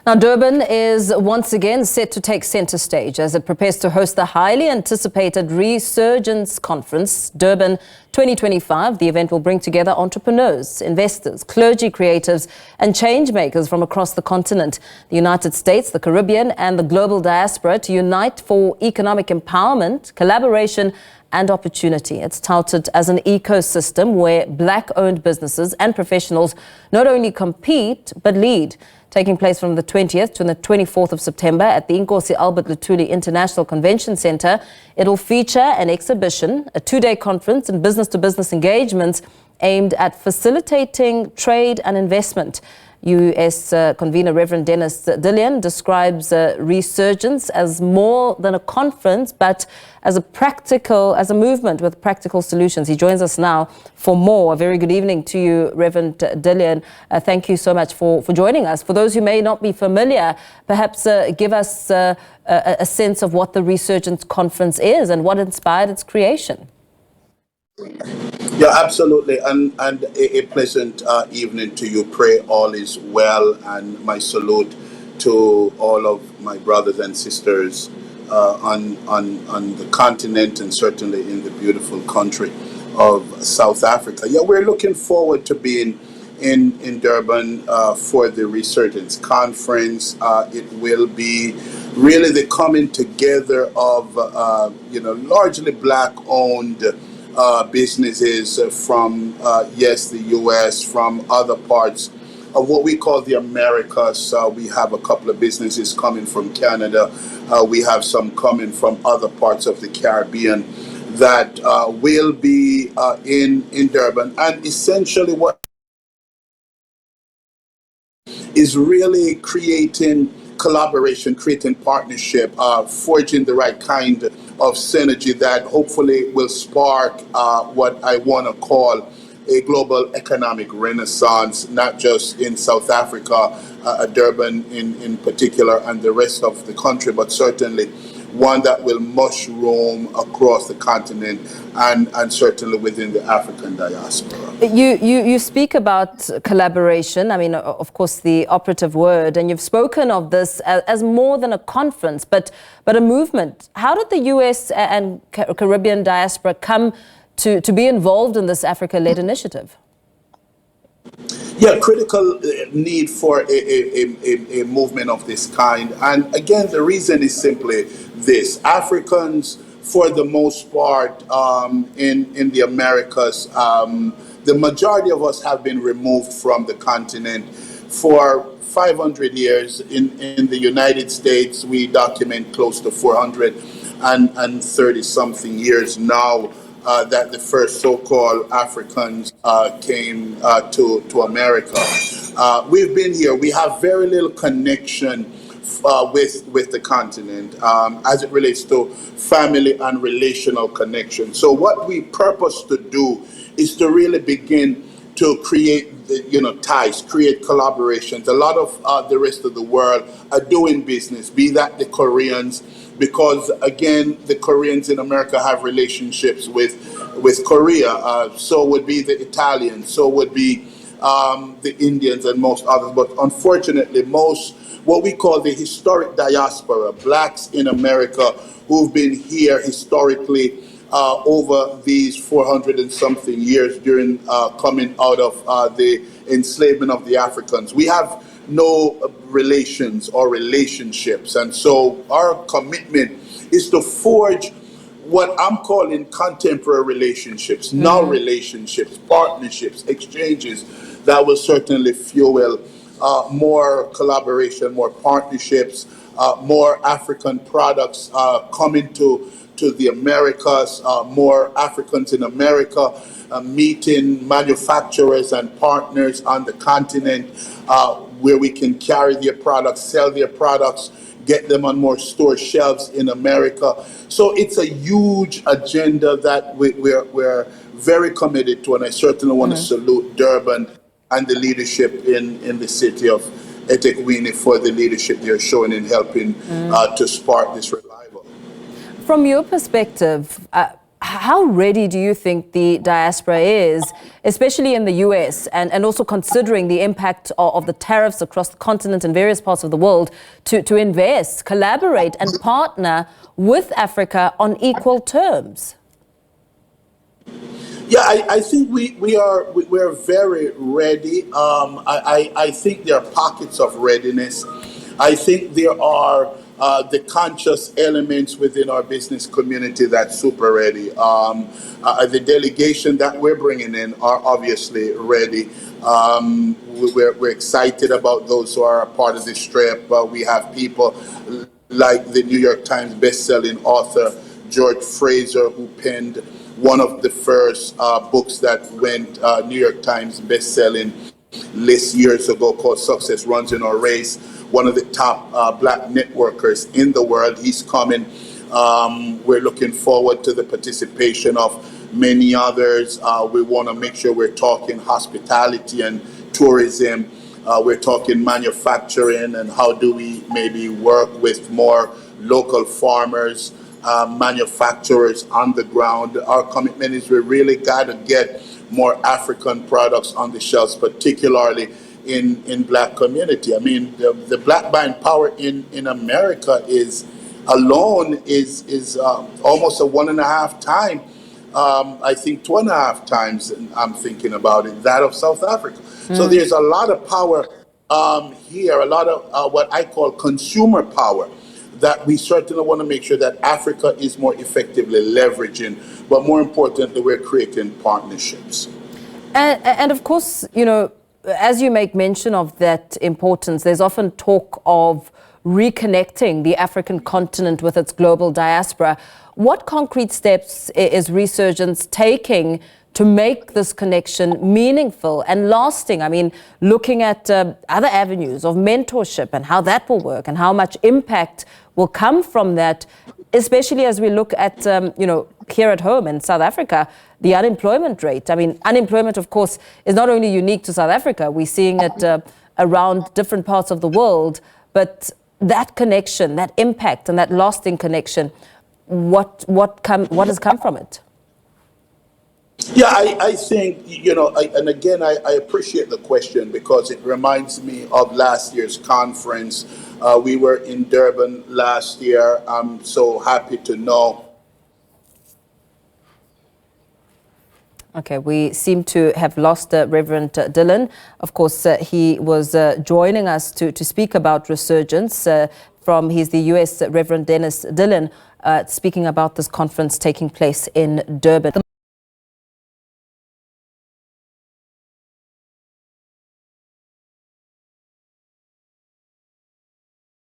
Now, Durban is once again set to take centre stage as it prepares to host the highly anticipated ReSURGEnce Conference Durban 2025. The event will bring together entrepreneurs, investors, clergy, creatives and changemakers from across the continent, the United States, the Caribbean and the global diaspora to unite for economic empowerment, collaboration and opportunity. It's touted as an ecosystem where Black-owned businesses and professionals not only compete but lead. Taking place from the 20th to the 24th of September at the Inkosi Luthuli International Convention Centre. It'll feature an exhibition, a two-day conference and business-to-business engagements aimed at facilitating trade and investment. U.S. convener Reverend Dillon describes ReSURGEnce as more than a conference, but as a movement with practical solutions. He joins us now for more. A very good evening to you, Reverend Dillon. Thank you so much for joining us. For those who may not be familiar, perhaps give us a sense of what the ReSURGEnce Conference is and what inspired its creation. Yeah, absolutely. And a pleasant evening to you. Pray all is well, and my salute to all of my brothers and sisters on the continent and certainly in the beautiful country of South Africa. Yeah, we're looking forward to being in Durban for the ReSURGEnce Conference. It will be really the coming together of largely Black-owned businesses from, the U.S., from other parts of what we call the Americas. We have a couple of businesses coming from Canada. We have some coming from other parts of the Caribbean that will be in Durban. And essentially what is really creating collaboration, creating partnership, forging the right kind of synergy that hopefully will spark what I want to call a global economic renaissance, not just in South Africa, Durban in particular, and the rest of the country, but certainly one that will mushroom across the continent and certainly within the African diaspora. You speak about collaboration, I mean, of course, the operative word, and you've spoken of this as more than a conference, but a movement. How did the US and Caribbean diaspora come to be involved in this Africa-led initiative? Yeah, critical need for a movement of this kind. And again, the reason is simply this. Africans, for the most part, in the Americas, the majority of us have been removed from the continent for 500 years. In the United States, we document close to 430-something years now that the first so-called Africans came to America. We've been here. We have very little connection with the continent as it relates to family and relational connection. So what we purpose to do is to really begin to create ties, create collaborations. A lot of the rest of the world are doing business, be that the Koreans, because again, the Koreans in America have relationships with Korea. So would be the Italians, so would be the Indians and most others. But unfortunately, most what we call the historic diaspora, Blacks in America who've been here historically over these 400 and something years during coming out of the enslavement of the Africans. We have no relations or relationships. And so our commitment is to forge what I'm calling contemporary relationships, now relationships, partnerships, exchanges that will certainly fuel more collaboration, more partnerships, more African products coming to the Americas, more Africans in America, meeting manufacturers and partners on the continent where we can carry their products, sell their products, get them on more store shelves in America. So it's a huge agenda that we're very committed to, and I certainly want to salute Durban and the leadership in the city of eThekwini for the leadership they're showing in helping to spark this revival. From your perspective, How ready do you think the diaspora is, especially in the US, and also considering the impact of the tariffs across the continent and various parts of the world, to invest, collaborate and partner with Africa on equal terms? Yeah, I think we're very ready. I think there are pockets of readiness. I think there are the conscious elements within our business community that's super ready. The delegation that we're bringing in are obviously ready. We're excited about those who are a part of this trip. We have people like the New York Times best-selling author George Fraser, who penned one of the first books that went New York Times best-selling list years ago, called Success Runs in Our Race. One of the top black networkers in the world. He's coming. We're looking forward to the participation of many others. We want to make sure we're talking hospitality and tourism. We're talking manufacturing and how do we maybe work with more local farmers, manufacturers on the ground. Our commitment is we really got to get more African products on the shelves, particularly in black community. I mean, the black buying power in America is alone is almost a 1.5 time, I think 2.5 times, I'm thinking about it, that of South Africa. So there's a lot of power here, a lot of what I call consumer power that we certainly want to make sure that Africa is more effectively leveraging, but more importantly, we're creating partnerships. And of course, you know, as you make mention of that importance, there's often talk of reconnecting the African continent with its global diaspora. What concrete steps is ReSURGEnce taking to make this connection meaningful and lasting? I mean, looking at other avenues of mentorship and how that will work and how much impact will come from that, especially as we look at, you know, here at home in South Africa, the unemployment rate. I mean, unemployment, of course, is not only unique to South Africa. We're seeing it around different parts of the world. But that connection, that impact and that lasting connection, what has come from it? Yeah, I think, you know, and again, I appreciate the question because it reminds me of last year's conference. We were in Durban last year. I'm so happy to know. Okay, we seem to have lost Reverend Dillon. Of course, he was joining us to speak about ReSURGEnce. He's the US Reverend Dennis Dillon, speaking about this conference taking place in Durban.